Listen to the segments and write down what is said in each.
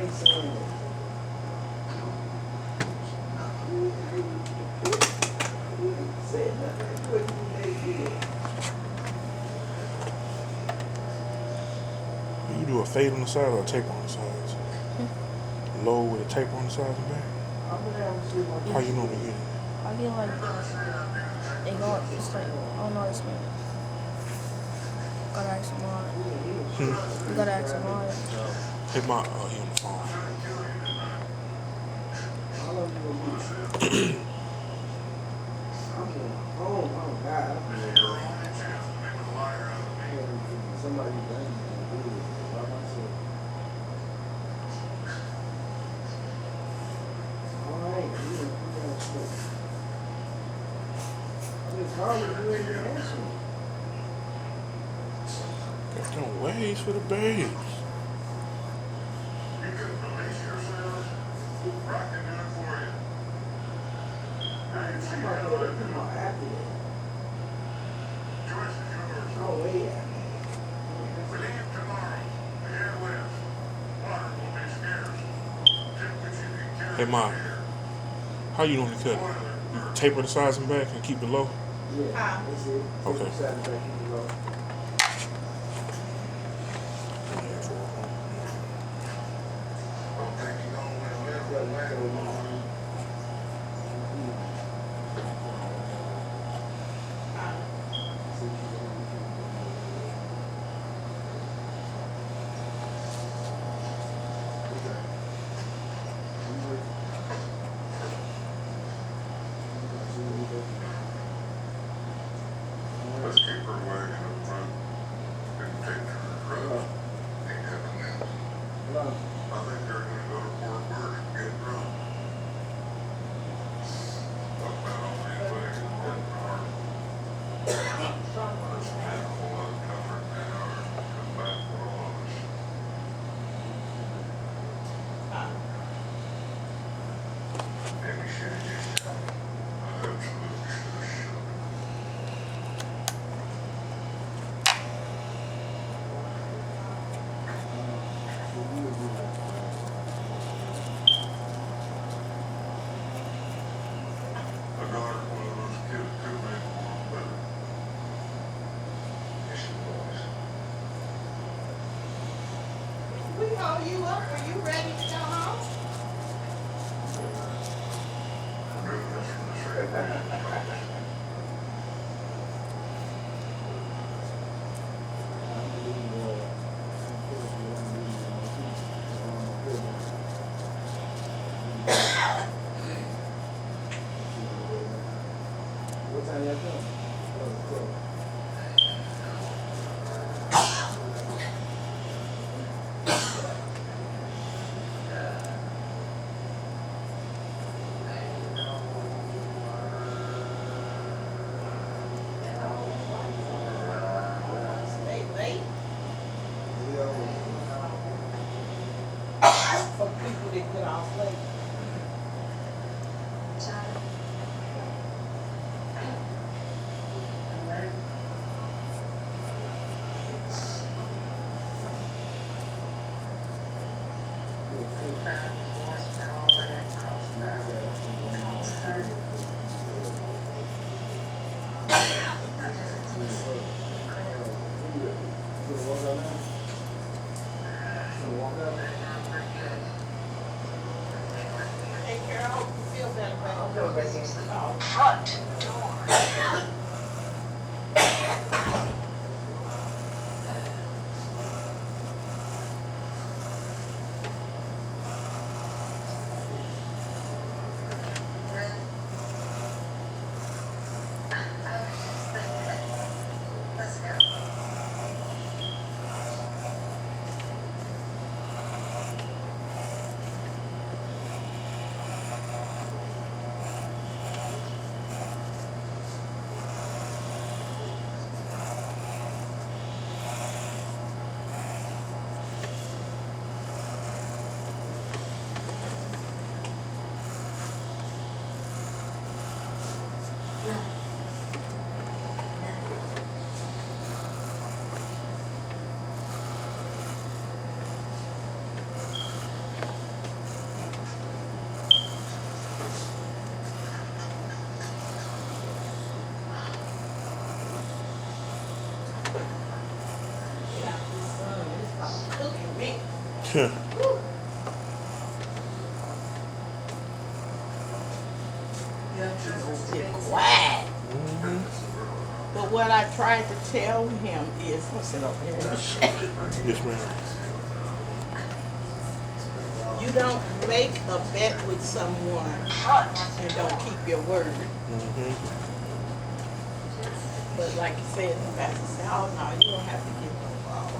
ain't saying it. Say nothing. What you did. You do a fade on the side or a tape on the sides? Low with a tape on the sides and back? How you normally get it? I get like, they go, it's like, I don't know this man. Gotta ask him on it. You gotta ask him on it. Hit my, he on the phone. Somebody done do this by myself. Alright, you got shit. It's hard to do anything else. Got them waves for the babes. You can release yourself. Rock can do it for you. I ain't seen Come that. on, after that. Choice is yours. Oh, way after. We leave tomorrow. The air west. Water will be scarce. Temperature you can carry Hey, Ma, how you normally cut it? You taper the sides and back and keep it low? Yeah, that's it. Okay. Take the side back in the road. Don't think you know when you live with land. Let's keep her wagon up front. Didn't take to her truck. Ain't having that. I think they're gonna go to Fort Worth and get drunk. Talk about all these ways and dead car. Let's have a whole lot of comfort in that hour. Come back for all of us. Maybe should have just done it. I absolutely should have shot him. My daughter's one of those kids too, made a little better. Yes, she was. We call you up. Are you ready to go home? I'm doing this from the same. What time y'all come? Stay late. For people that get off late. Hey, Carol, you feel better, baby? Front door. Look at me. Yeah. Get quiet. Mm-hmm. But what I tried to tell him is, I'm sitting over here in the shade. Yes, ma'am. You don't make a bet with someone and don't keep your word. Mm-hmm. But like you said, the pastor said, oh no, you don't have to get involved.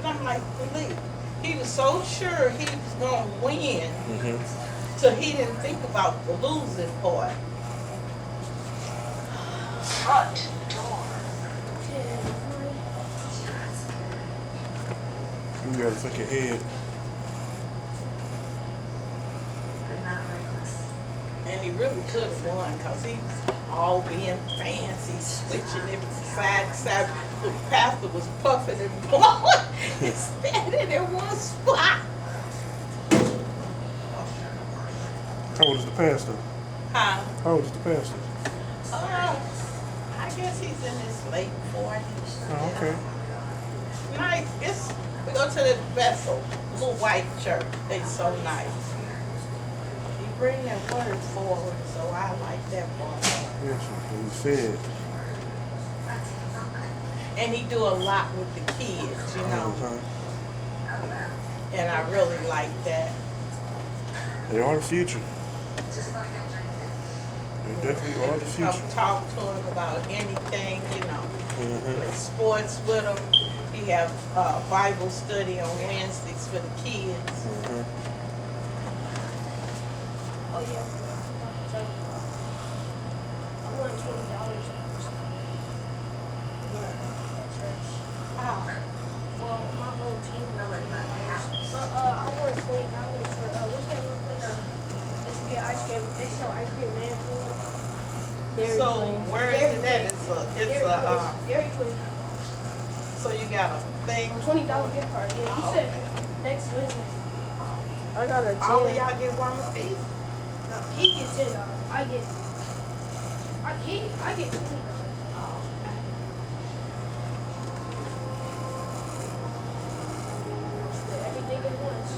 But I'm like, believe. He was so sure he was going to win, Mm-hmm. so he didn't think about the losing part. Front door. You gotta think ahead. And he really could have won because he was all being fancy, switching it side to side. The pastor was puffing and blowing and standing in one spot. How old is the pastor? Huh? How old is the pastor? I guess he's in his late 40s. Oh, okay. Nice. We go to the Vessel, little white church. They so nice. He bring their word forward, so I like that part. Yes, we fed. And he do a lot with the kids, you know. Uh-huh. And I really like that. They are the future. They definitely are the future. Come talk to him about anything, you know. Mm-hmm. Play sports with him. He have Bible study on Wednesdays for the kids. Mm-hmm. Oh yeah. I won $20 Wow. Well, my whole team won $20. But I won $20 for what's that one place? Let's get ice cream. They sell ice cream man food. So where is it at? It's Dairy Queen. so you got a thing. $20 gift card. Yeah, he said next Wednesday. I got a All of y'all get one piece? He gets $10. I get $20. Everything at once.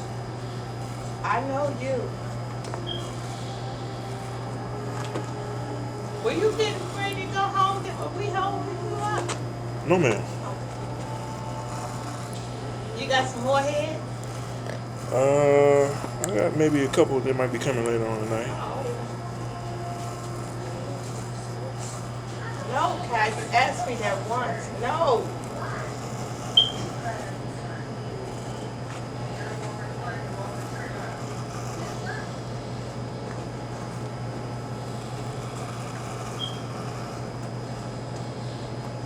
I know you. Were you getting ready to go home? Were we home when you up? No, ma'am. You got some more head? I got maybe a couple that might be coming later on tonight. No, Kai, you asked me that once. No.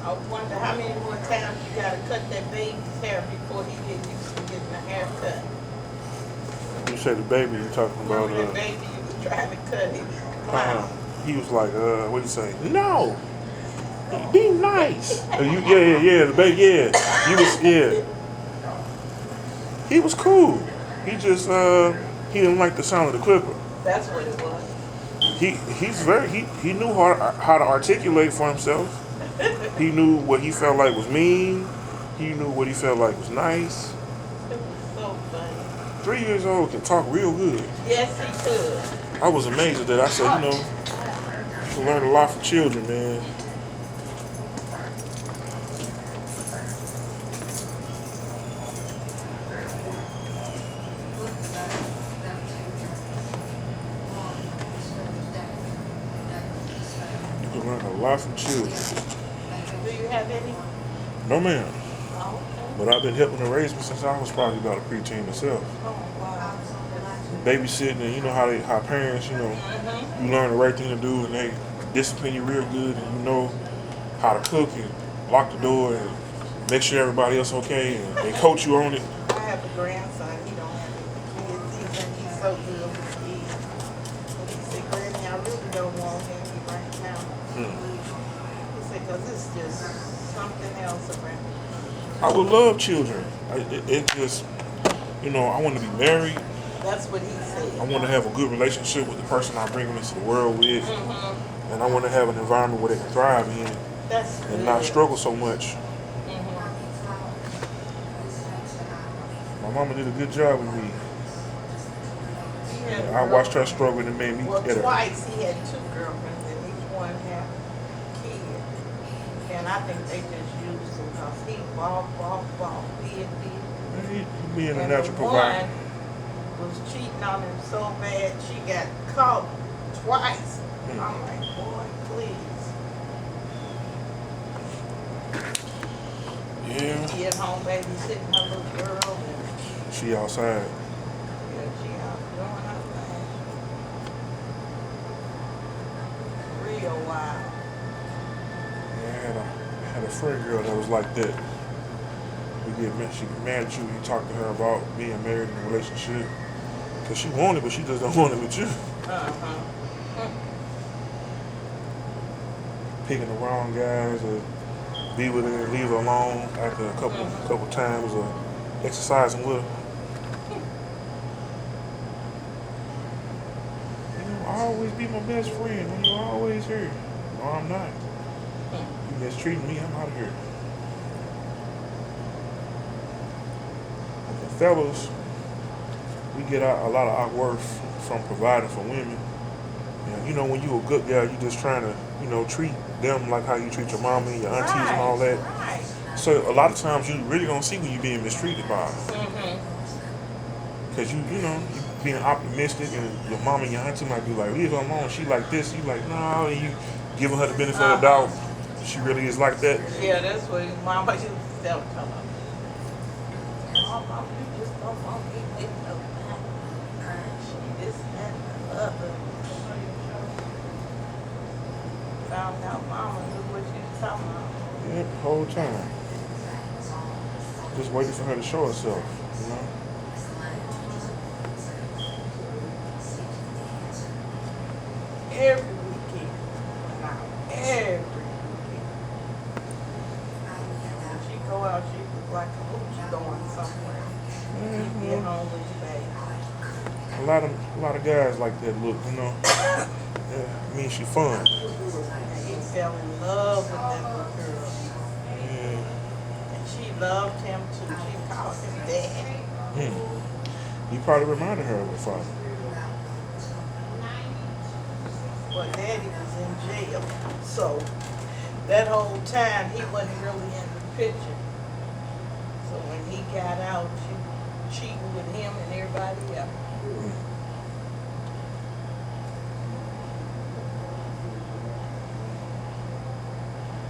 I wonder how many more times you gotta cut that baby's hair before he get used to getting a haircut. You say the baby you talking about? Remember the baby you was trying to cut his clown? He was like, what do you say? No, be nice. Yeah, the baby, yeah. He was cool. He just, he didn't like the sound of the clipper. That's what it was. He knew how to articulate for himself. He knew what he felt like was mean. He knew what he felt like was nice. It was so funny. 3 years old can talk real good. Yes, he could. I was amazed at that. I said, you can learn a lot from children, man. You can learn a lot from children. Do you have any? No, ma'am. Oh, okay. But I've been helping to raise me since I was probably about a preteen myself. Oh, wow. Babysitting, and you know how parents, you learn the right thing to do, and they discipline you real good, and you know how to cook and lock the door and make sure everybody else okay, and they coach you on it. I have a grandson. He don't have any kids. He's so good with kids. But he said, Granny, I really don't want him right now. He said, because it's just something else around. I would love children. It just, I want to be married. That's what he said. I want to have a good relationship with the person I bring them into the world with. And I want to have an environment where they can thrive in That's good. and not struggle so much. My mama did a good job with me. He had I watched her struggle and it made me well, get her. twice he had two girlfriends and each one had kids. And I think they just used him because he bought, did. He being a And natural the provider. one was cheating on him so bad she got caught twice. I'm like, boy, please. Yeah. He at home babysitting her little girl and She outside. yeah, she out doing her thing. Real wild. Yeah, I had a friend girl that was like that. She get mad at you when you talk to her about being married in a relationship. Cause she want it, but she just don't want it with you. Picking the wrong guys or be with her and leave her alone after a couple times or exercising with her. You know, I always be my best friend when you're always here. No, I'm not. You mistreating me, I'm out of here. And fellas, we get a lot of our worth from providing for women. And you know, when you a good guy, you just trying to, treat them like how you treat your mama and your aunties and all that. Right. So a lot of times you really don't see when you're being mistreated by her. Cause you being optimistic and your mama and your auntie might be like, leave her alone, she like this, you like, no, and you giving her the benefit of the doubt. She really is like that. Yeah, that's what his mama used to tell him. Oh, mama, you just don't want me with nobody. She this, that, and the other. Found out mama knew what she was talking about. Yep, the whole time. Just waiting for her to show herself, Every weekend. Now, every weekend. When she go out, she was like, oh, she going somewhere. She be at home with your baby. A lot of guys like that look, Yeah, I mean, she fun. And he fell in love with that little girl. Yeah. And she loved him too. She called him daddy. You probably reminded her of her father. But daddy was in jail. So that whole time he wasn't really in the picture. So when he got out, she cheating with him and everybody else.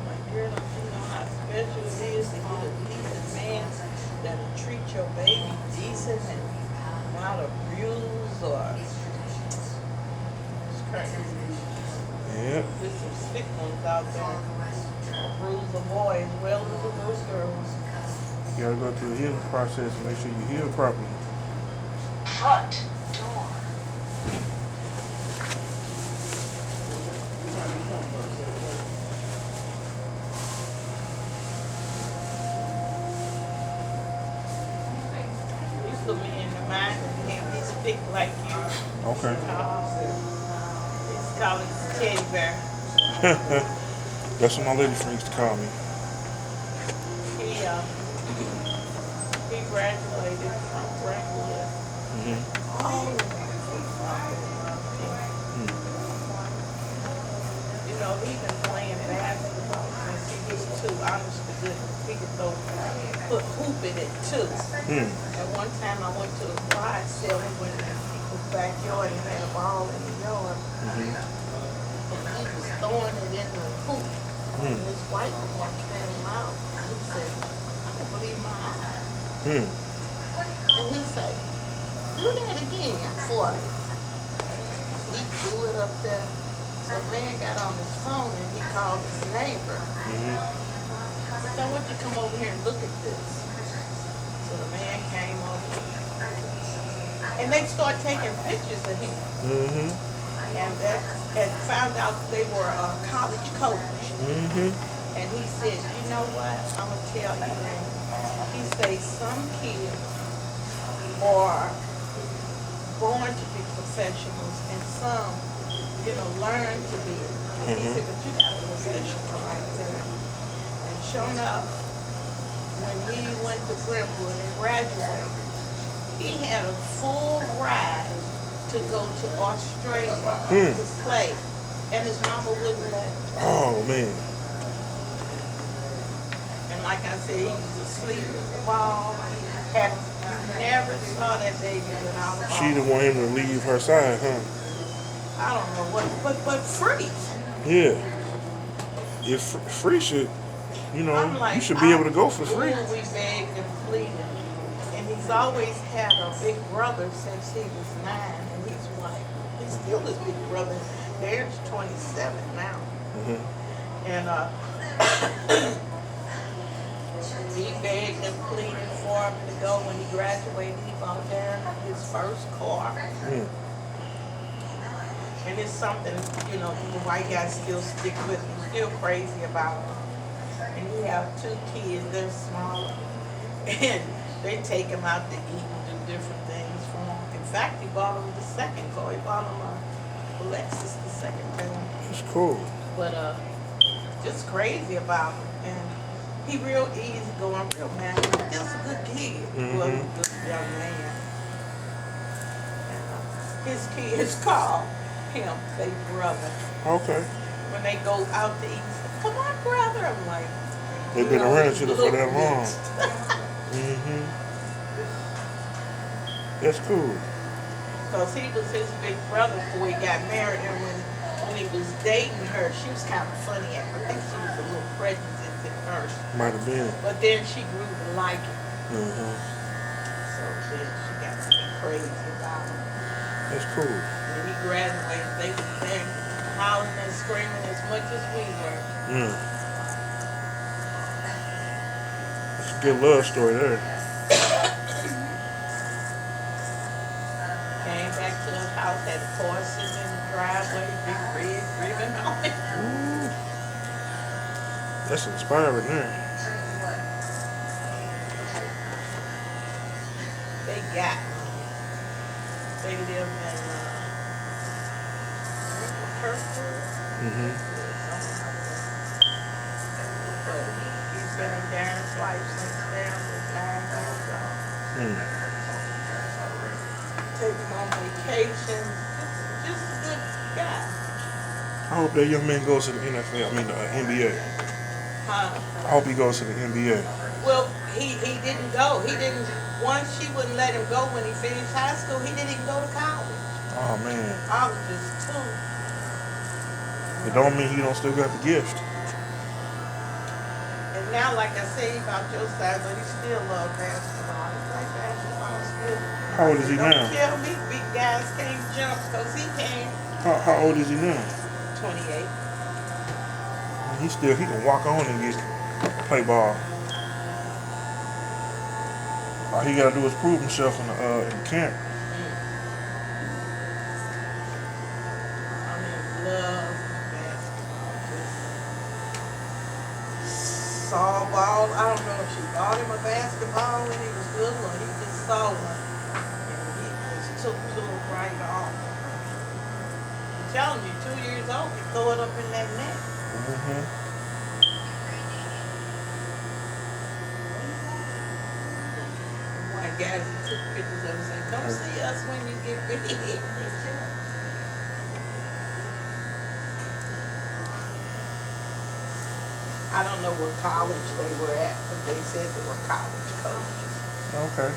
Like, girl, don't you know how special it is to get a decent man that'll treat your baby decent and not abuse or it's crazy. Yeah. There's some sick ones out there. Bruise a boy as well as a little girl. You gotta go through the healing process and make sure you heal properly. Front door. Used to be in the mind and him, he's thick like you. Okay. He's called his teddy bear. That's what my lady friend used to call me. He graduated from Brentwood. All the way from You know, he's been playing basketball since he was 2. Honest to goodness, he could go put hoop in it too. And one time I went to the garage sale and went in people's backyard and had a ball in the yard. And he was throwing it in the hoop. And this white boy came out and he said, I can't believe my eyes. And he said, do that again for me. He threw it up there. So the man got on his phone and he called his neighbor. He said, why don't you come over here and look at this? So the man came over. And they started taking pictures of him. And found out they were a college coach. And he said, you know what, I'm going to tell you now. He said some kids are born to be professionals and some, learn to be. And he said, but you got a professional right there. And sure enough, when he went to Brentwood and graduated, He had a full ride to go to Australia Hmm. to play, and his mama wouldn't let him. Oh man. And like I said, he was asleep with the ball. Had you never saw that baby without a ball. She didn't want him to leave her side, huh? I don't know what, but free. Yeah. If free should, you know, I'm like, you should be able to go for free. We begged and pleaded. And he's always had a big brother since he was 9. And he's like, he's still his big brother. There's 27 now. Mm-hmm. And he begged and pleaded for him to go. When he graduated, he bought Darren his first car. Mm. And it's something, you know, the white guys still stick with him, still crazy about him. And he have 2 kids, they're smaller. And they take him out to eat and do different things for him. In fact, he bought him the second car. He bought him a Lexus the second time. It's cool. But just crazy about him. And he real easy going, real man. Just a good kid. Mm-hmm. Well, a good young man. And his kids call him, they brother. Okay. When they go out to eat, come on, brother. I'm like, They've been around each other for that long. mixed. Mm-hmm. That's cool. Because he was his big brother before he got married. And when he was dating her, she was kind of funny at her. I think she was a little prejudiced at first. Might have been. But then she grew to like him. Mm-hmm. So then she got to be crazy about him. That's cool. When he graduated, they was there howling and screaming as much as we were. Mm. That's a good love story there. Came back to the house, had horses in the driveway, big red ribbon on it. Ooh. That's inspiring there. They got me. They live in Kirkwood. Mm-hmm. But he's been in Darren's life since Darren was 9 years old. Mm. Take him on vacation. Just a good guy. I hope that young man goes to the NFL. I mean the NBA. Huh? I hope he goes to the NBA. Well, he didn't go. He didn't. Once she wouldn't let him go when he finished high school, he didn't even go to college. Oh man. I was just 2. It don't mean he don't still got the gift. And now, like I say, he's about your size, but he still loves basketball. He plays basketball still. How old is he Don't now? tell me big guys can't jump, because he can. How old is he now? 28. He can walk on and play ball. All he gotta do is prove himself in the camp. I mean, love basketball. Just saw a ball. I don't know if she bought him a basketball when he was little, or he just saw one. And he just took to it right off. I'm telling you, 2 years old, he throw it up in that net. Mm-hmm. One guy that took pictures of him said, come see us when you get big. I don't know what college they were at, but they said they were college coaches. Okay.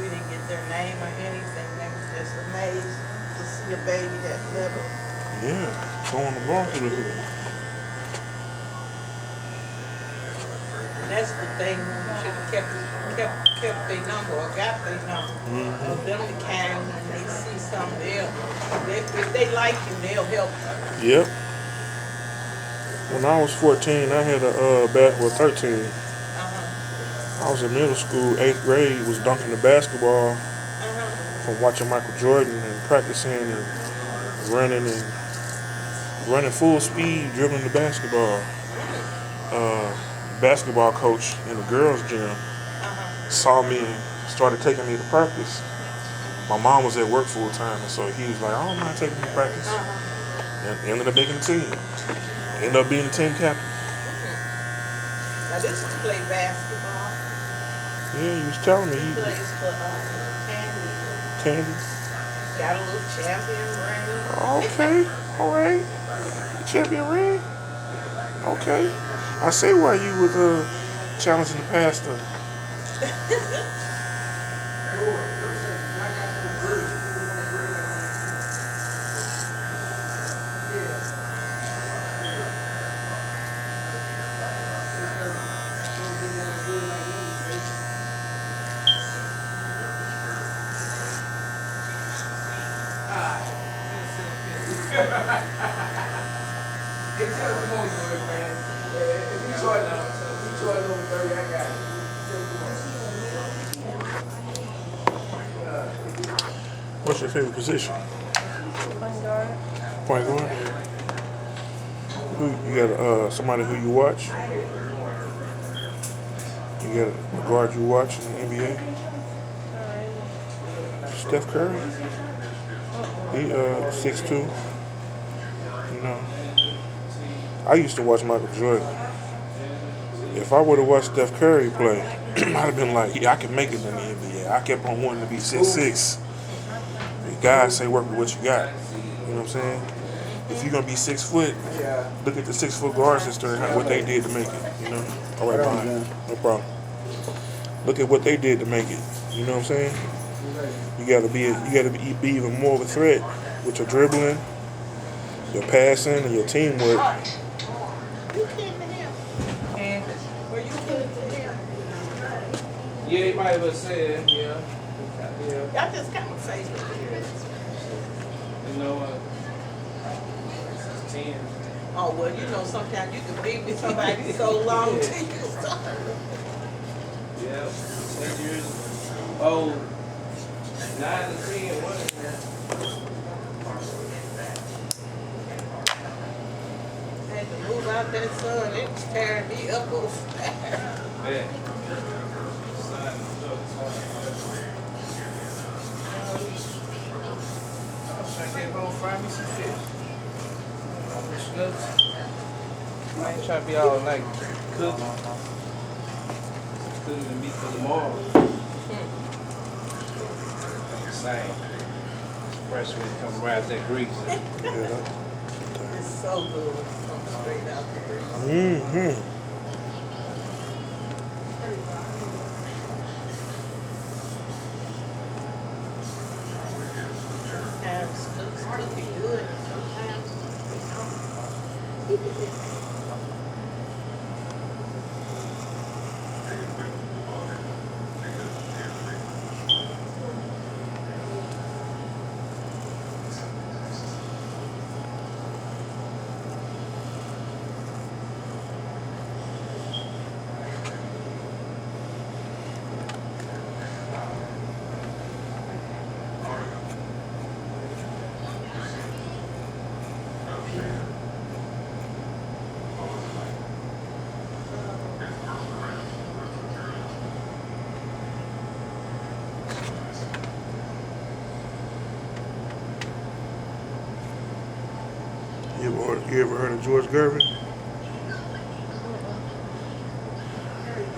We didn't get their name or anything. They was just amazed to see a baby that little. Yeah. Throwing the ball through the hood. And that's the thing, we should have kept their number or got their number. Mm-hmm. Of them to kind when they see something else. If they like you, they'll help you. Yep. When I was 14, I had a 13. Uh-huh. I was in middle school, 8th grade, was dunking the basketball Uh-huh. from watching Michael Jordan and practicing and running full speed, dribbling the basketball. Basketball coach in the girls' gym Uh-huh. saw me and started taking me to practice. My mom was at work full time, and so he was like, I don't mind taking you to practice. Uh-huh. And ended up making the team. Ended up being the team captain. Now this is play basketball. Yeah, you was telling me. He He plays for Candy. Tandy. Got a little champion ring. Okay, all right. Champion ring. Okay. I see why you was challenging the pastor. What's your favorite position? Point guard. Point guard. Who you got? Somebody who you watch? You got a guard you watch in the NBA? Steph Curry. He 6'2". You know. I used to watch Michael Jordan. If I would have watched Steph Curry play, I'd have been like, yeah, I can make it in the NBA. I kept on wanting to be 6'6". Guys say work with what you got. You know what I'm saying? If you're gonna be 6 foot, look at the 6 foot guards and what they did to make it. You know? All right, fine. No problem. Look at what they did to make it. You know what I'm saying? You gotta be even more of a threat with your dribbling, your passing, and your teamwork. You came to him. And where you came to him. Yeah, he might have said, yeah. Y'all just conversation. You know what? 10. Oh, well, you know, sometimes you can be with somebody so long till you start. Yeah, 10 years old. 9 to 10, one of them. I had to move out that sun. It was tearing me up on stairs. Yeah. I came home Friday, she said, I ain't trying to be all like cooking. Cooking the meat for tomorrow. Same. Fresh when it comes right out that grease. It's so good. I'm straight out there. Mm-hmm. Sometimes it's cooking good, and sometimes You ever heard of George Gervin?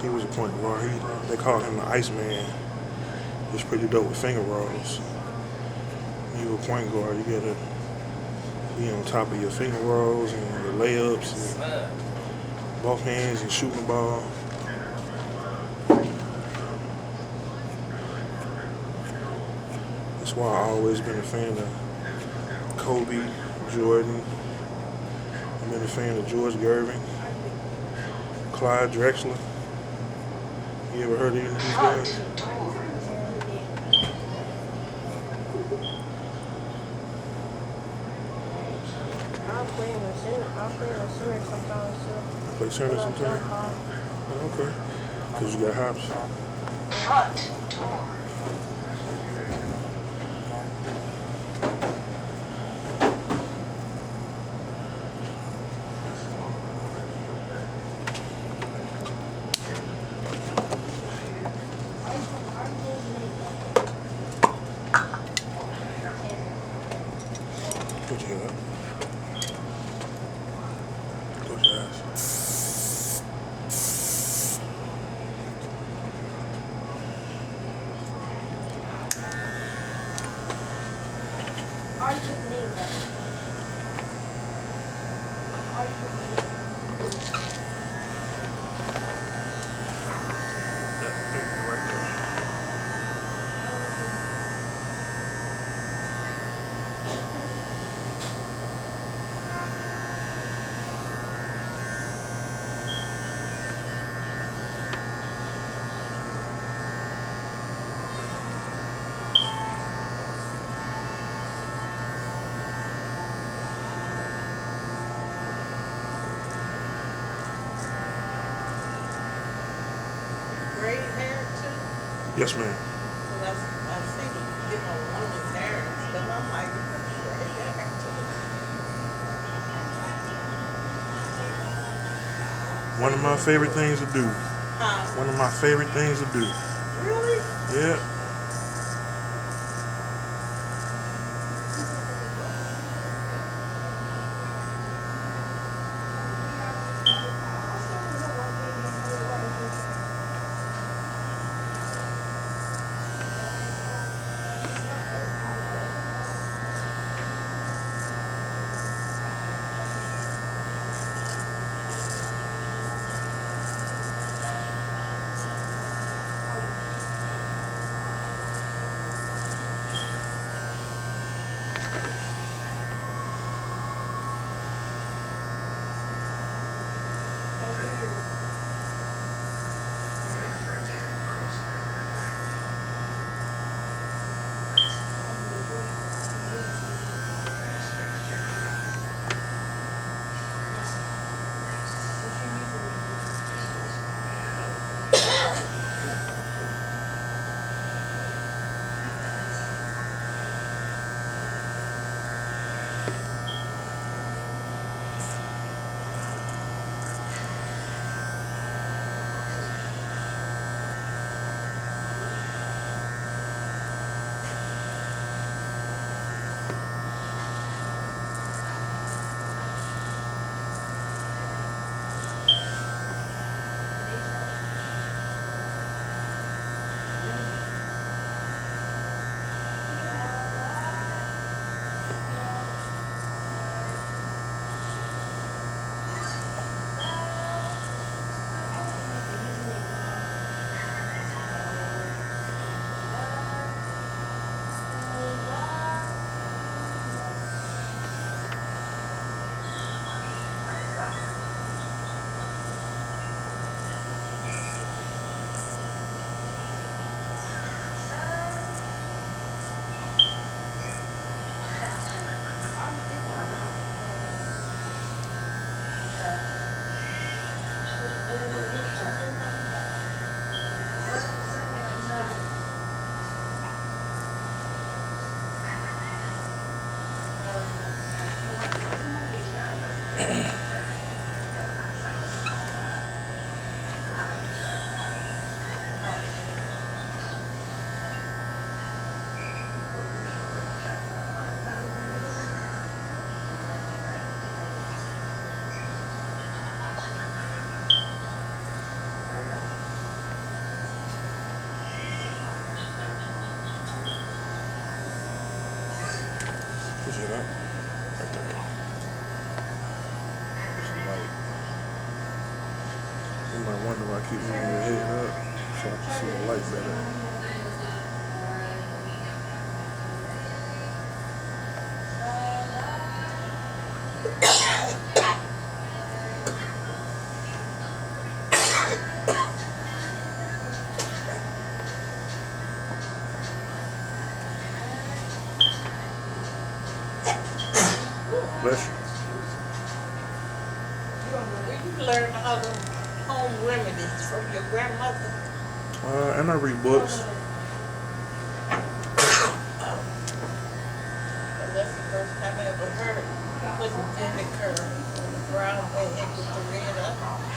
He was a point guard. They call him the Iceman. He's pretty dope with finger rolls. You a point guard, you gotta be on top of your finger rolls and your layups and both hands and shooting the ball. That's why I've always been a fan of Kobe, Jordan. I've been a fan of George Gervin, Clyde Drexler. You ever heard of any of these guys? I'll play in the center sometimes too. Play center sometimes? Oh, okay. Because you got hops. Front door. Put your head up. Close your eyes. Yes, ma'am. Cause I see him, you know, one of his errands, and I'm like, right there. One of my favorite things to do. Huh? One of my favorite things to do. Really? Yeah. Push it up. Right there. It's light. You might wonder why I keep moving your head up so I can see the light better. Bless you. Where you learn all the home remedies from your grandmother? And I read books. And that's the first time I ever heard putting vinegar on the brown egg with the red onion.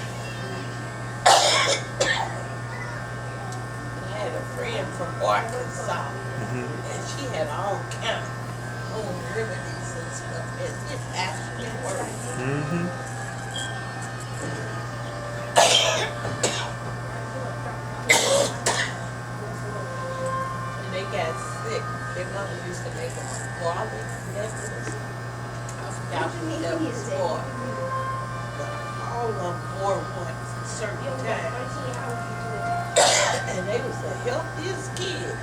I had a friend from Arkansas, and she had all kind of home remedies and stuff, and it actually worked. And they got sick. Their mother used to make them garlic necklace. I forgot what that was for. But all of them wore one at a certain time. And they was the healthiest kids.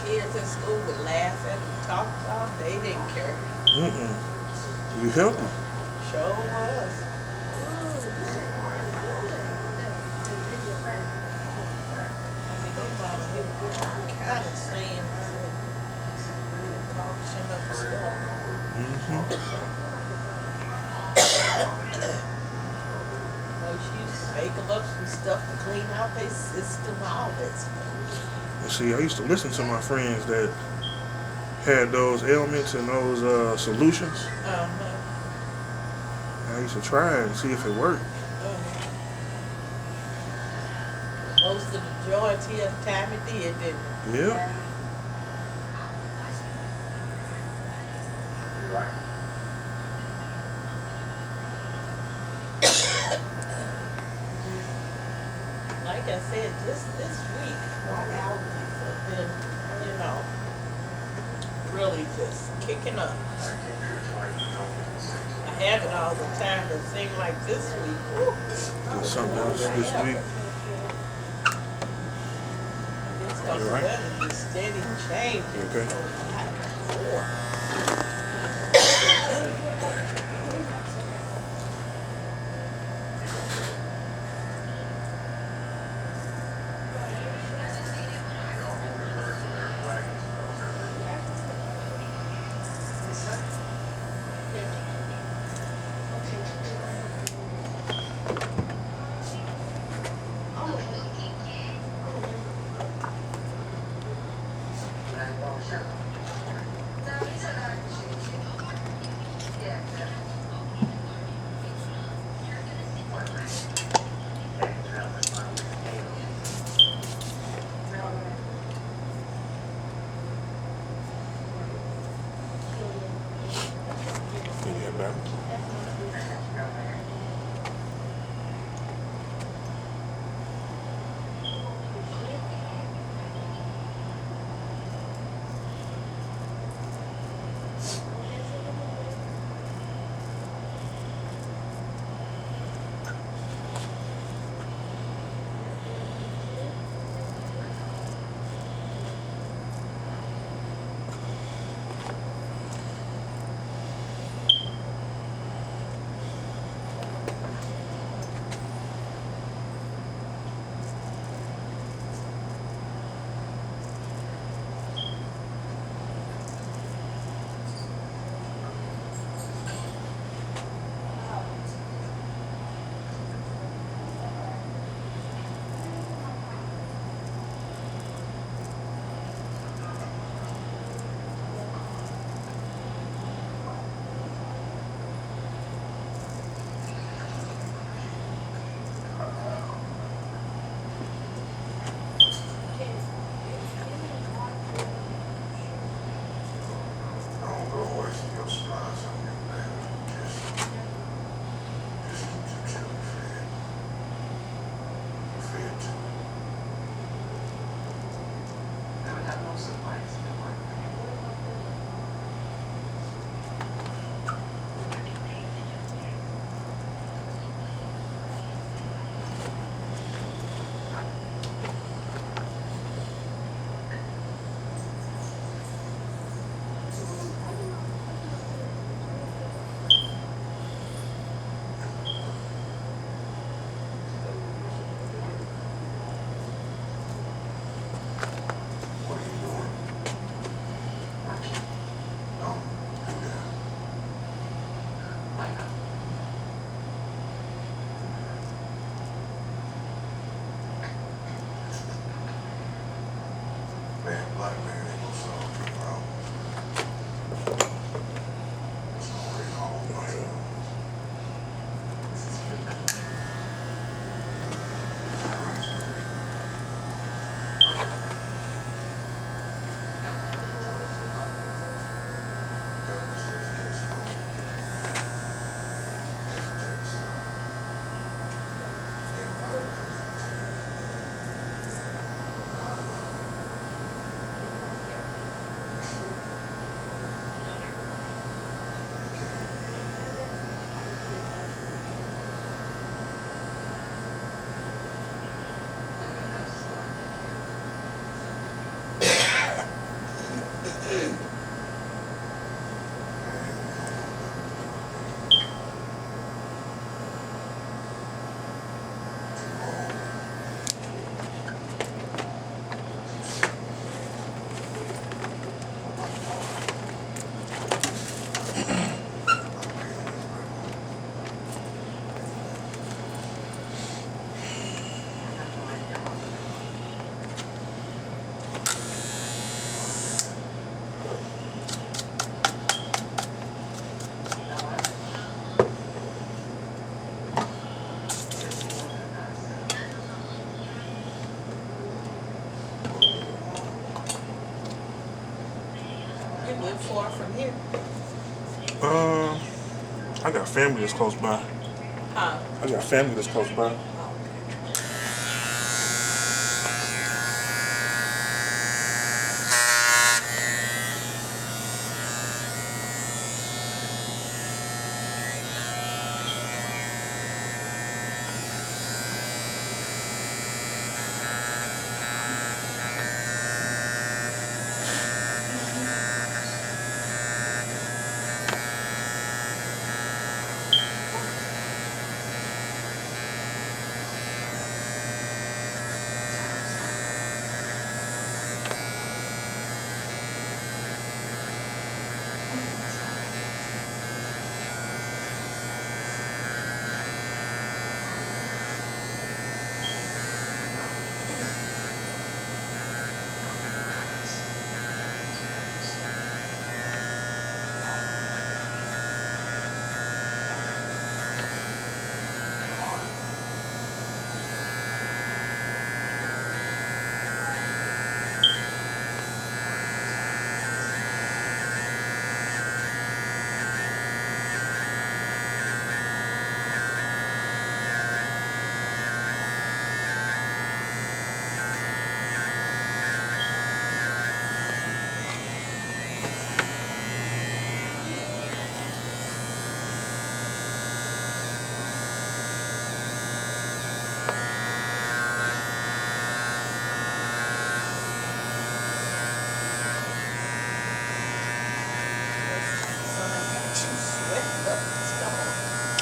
Kids in school would laugh at them, talk about them. They didn't care. You healthy. Sure was. I mean, they kind of saying Well, she used to make up some stuff to clean out their system, all that stuff. And see, I used to listen to my friends that had those ailments and those solutions. I used to try it and see if it worked. Most of the majority of the time it did, didn't it? Yeah. Like I said, just this week, my allergies have been, you know, really just kicking up. I have it all the time, but it seems like this week, whew, There's something else this week. it's because the right. weather is steady changing. Okay. So hot before. far from here? I got family that's close by. Huh? I got family that's close by.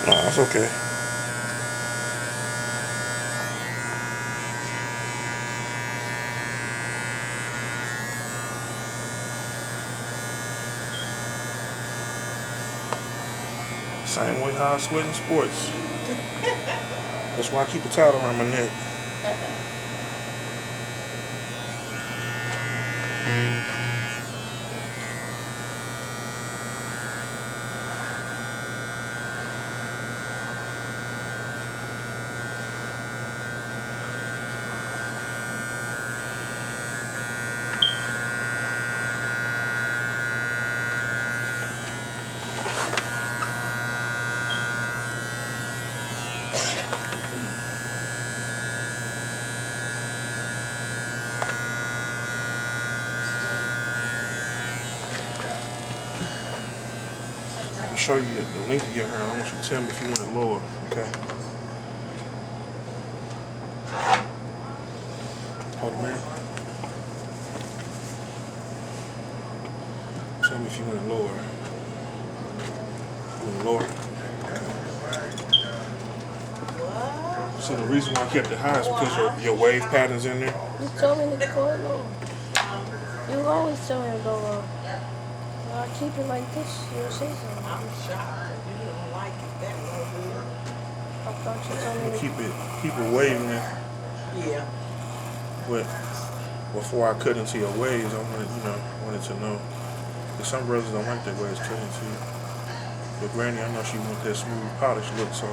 Nah, that's okay. Same way how I sweat in sports. That's why I keep a towel around my neck. Let me show you the length of your hair. I want you to tell me if you want it lower, okay? Hold on, man. Tell me if you want it lower. You want it lower? What? So the reason why I kept it high is because your wave pattern's in there. You told me to go low. You always tell me to go low. Well, I keep it like this. You'll say something. I'm shocked that you don't like it that low. I thought you told me to Keep it waving there. Yeah. But before I cut into your waves, I wanted to know. Because some brothers don't like their waves cut into you. But Granny, I know she want that smooth, polished look, so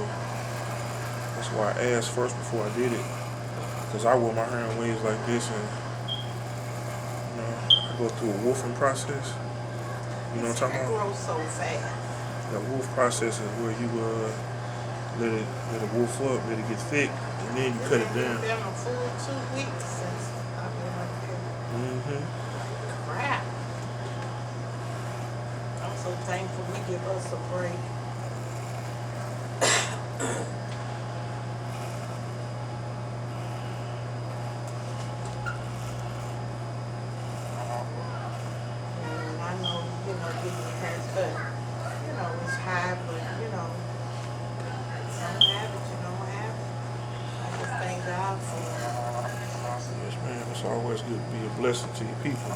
that's why I asked first before I did it. Because I wear my hair in waves like this, and I go through a wolfing process. You know what I'm talking It about? grows so fast. The wolf process is where you let it wolf up, let it get thick, and then you cut it down. It's been a full 2 weeks since I've been up here. Crap. I'm so thankful we give us a break. And I know, getting your hair cut, it's high, but, you don't have it, you don't have it. I just thank God for it. Yes, man. It's always good to be a blessing to your people.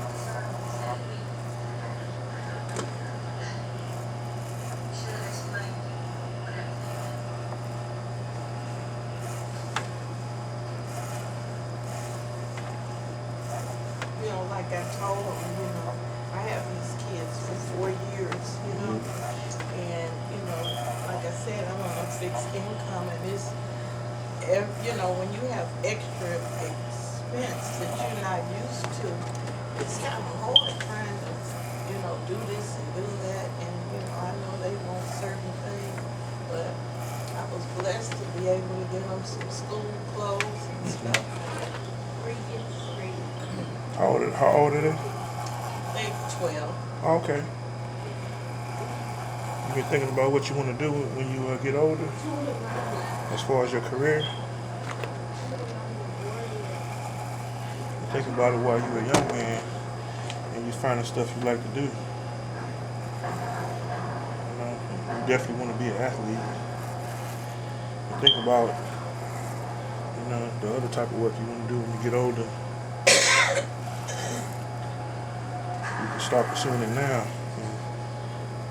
Like I told them, I have these kids for 4 years, and, like I said, I'm on a fixed income, and it's, when you have extra expense that you're not used to, it's kind of hard trying to do this and do that, and I know they want certain things, but I was blessed to be able to get them some school clothes and stuff. Free. How old are they? They 12. Oh, okay. You been thinking about what you want to do when you get older, as far as your career? Think about it while you were a young man and you finding stuff you like to do. You definitely want to be an athlete. And think about, the other type of work you want to do when you get older. You can start pursuing it now. And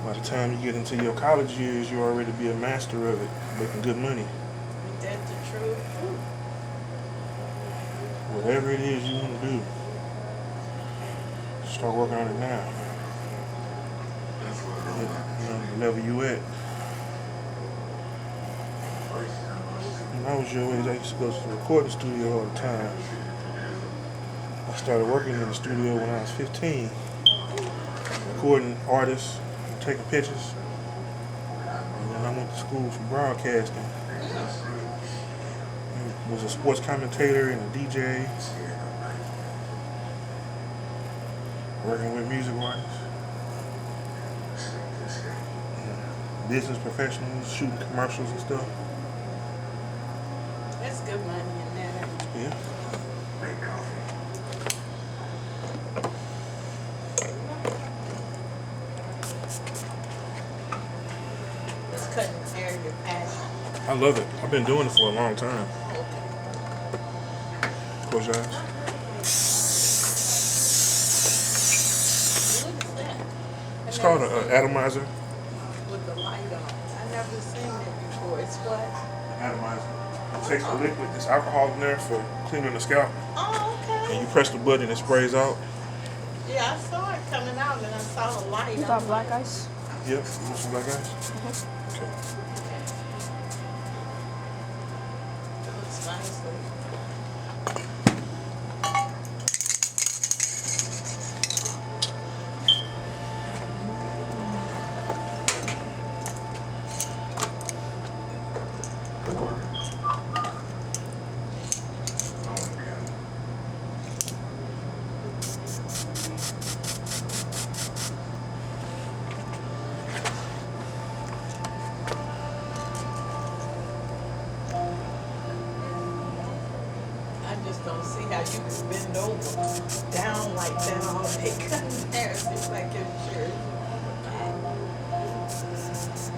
by the time you get into your college years, you already be a master of it, making good money. Ain't that the truth? Whatever it is you want to do, start working on it now. The level you at. When I was your age, I used to go to the recording studio all the time. I started working in the studio when I was 15, recording artists, taking pictures. And then I went to school for broadcasting. Was a sports commentator and a DJ, working with music artists, business professionals, shooting commercials and stuff. That's good money in that. Yeah. It's cutting hair your passion. I love it. I've been doing it for a long time. Close your eyes. What is that? It's called an atomizer. With the light on. I never seen it before. It's what? Atomizer. It takes the liquid, there's alcohol in there for cleaning the scalp, Oh, okay. and you press the button and it sprays out. Yeah, I saw it coming out and I saw the light. You got black ice? Yep. You want some black ice? Okay. It looks nice. I just don't see how you can bend over down like that all day cutting hair. It's like your shirt. I guess you're so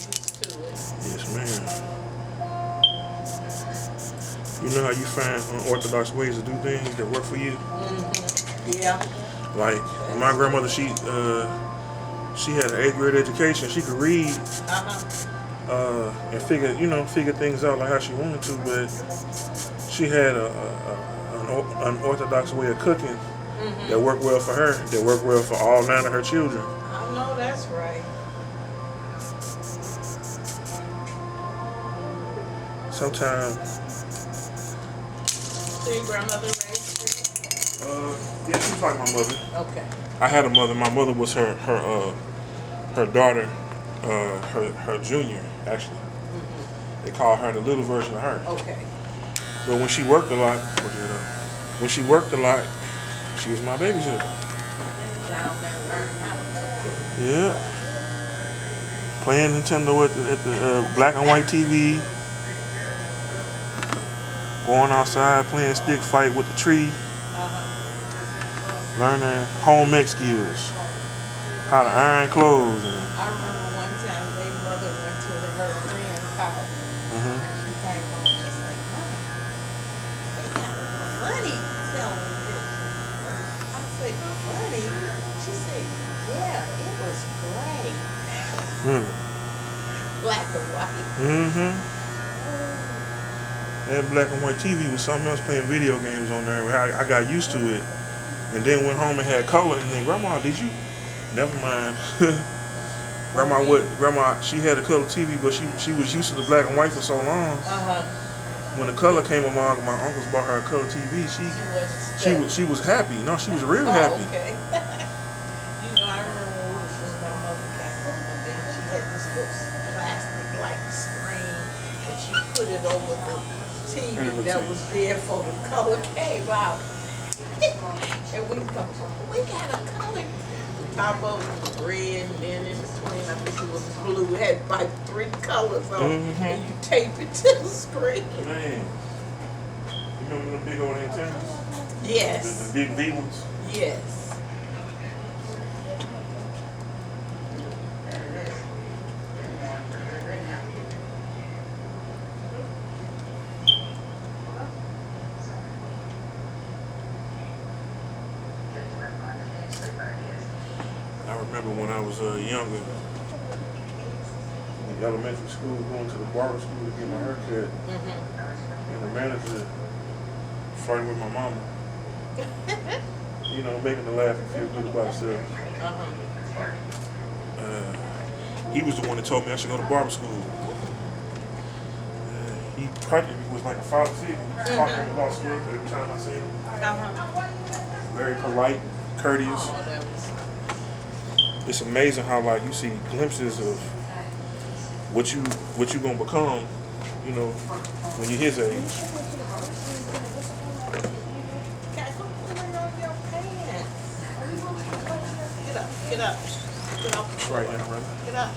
used to it. Yes, ma'am. You know how you find unorthodox ways to do things that work for you? Yeah. Like my grandmother, she had an 8th grade education. She could read and figure things out like how she wanted to, but she had an unorthodox way of cooking that worked well for her, that worked well for all 9 of her children. I know that's right. Sometimes, So your grandmother raised yeah, she was like my mother. you? Okay. I had a mother. My mother was her daughter, her junior actually. They call her the little version of her. Okay. But when she worked a lot, she was my babysitter. Down there learning how to cook. Yeah. Playing Nintendo at the black and white TV. Going outside, playing stick fight with the tree. Learning home ec skills. How to iron clothes. I remember one time their mother went to her friend's house. She came home and was like, "Mom, they got money selling this." I said, "Money?" She said, "Yeah, it was great. Black and white." That black and white TV was something else, playing video games on there. I got used to it. And then went home and had color. And then, Grandma, did you? Never mind. Grandma, she had a color TV, but she was used to the black and white for so long. When the color came along, my uncles bought her a color TV. She was happy. No, she was real happy. Okay. over the TV that was there for the color came out. And we go, we got a color. The top of it was red, and then in between, I think it was blue. It had like 3 colors on it, and you tape it to the screen. Man, you remember the big old antennas? Yes. The big V ones? Yes. I remember when I was younger, in elementary school, going to the barber school to get my hair cut, and the manager fighting with my mama. You know, making her laugh and feel good about herself. He was the one that told me I should go to barber school. He practically was like a father figure. Talking to me about school every time I see him. Very polite, courteous. It's amazing how like you see glimpses of what you gonna become, you know, when you're his age. Get up. Get up. That's right, young brother. Get up.